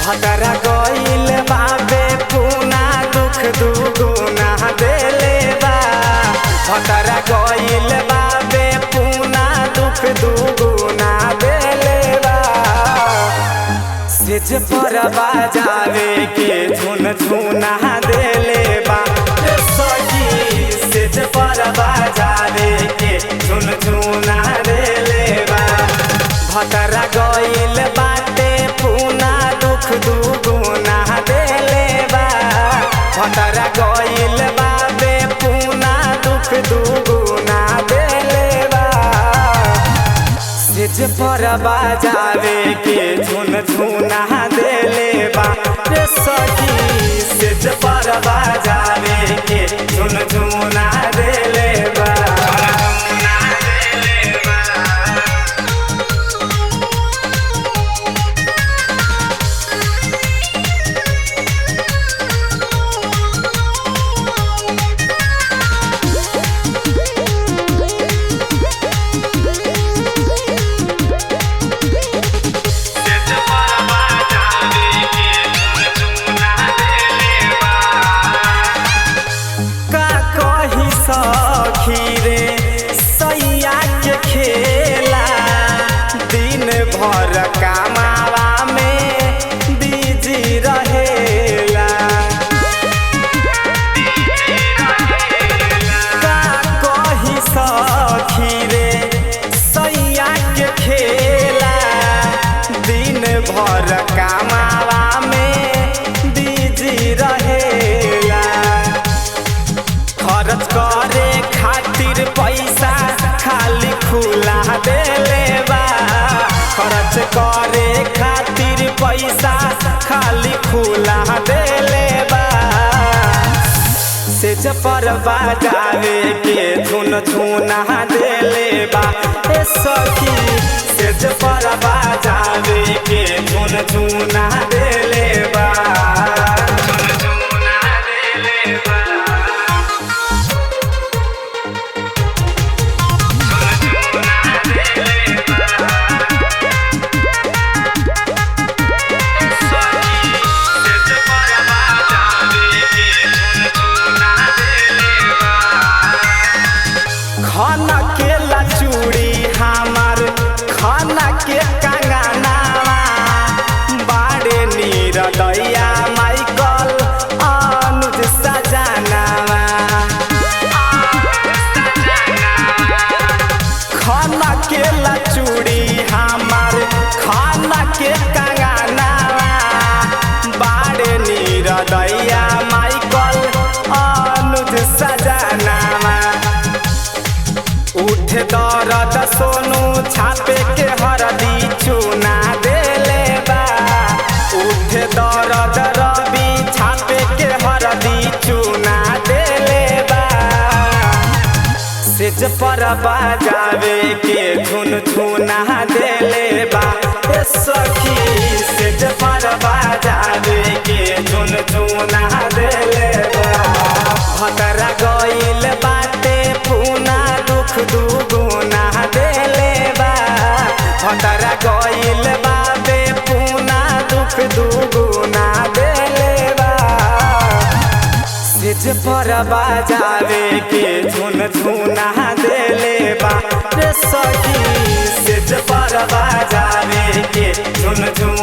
भतरा गइल बाबे पुना दुख दुगुना देले बा। भतरा गइल बाबे पुना दुख दुगुना देले बा। सेज पर बाजावे के झुन झुना देले बा। सखी सेज पर बाजावे के झुन झुना देले बा। भतरा गइल बाटे पुना दुख दुगुना देले बा। भतरा गइल बाबे पुना दुख दुगुना देले बा। सेज पर बाजावे के झुन झुना देले बा। रे सखी सेज पर बाजावे के झुन झुना देले बा। सखी रे सैया के खेला दिन भर कमावा में बिजी रहेला। का कही सखी रे सैया के खेला दिन भर कमावा में बिजी रहेला। खर्च करे खातिर पैसा खाली खुला देले बा। खर्च करे खातिर पैसा खाली खुला देले बा। सेज पर बाजावे के झुन झुना देले बा। ए सखी सेज पर बाजावे के झुन झुना देले बा। खाना के लचूड़ी हमार खाना के कंगनावा बाड़े नीरदैया माइकल अनुज सजनावा। खाना के लचूड़ी हमार खाना के कंगनावा बाड़े नीरदैया माइकल अनुज सजनावा। उठ दर्द सोनू छापे के हरदी चूना देले बा। उठ दर्द रवि छापे के हरदी चूना देले बा। सेज पर बाजावे के झुन झुना देले बा। ए सखी सेज पर बाजावे के झुन झुना देले बा। भतरा गइल बाटे पुना दुख दुगुना देले बा। भतरा गइल बाबे पुना दुख दुगुना देले बा। सेज पर बाजावे के झुन झुना देले बा। रे सखी सेज पर बाजावे के झुन झुना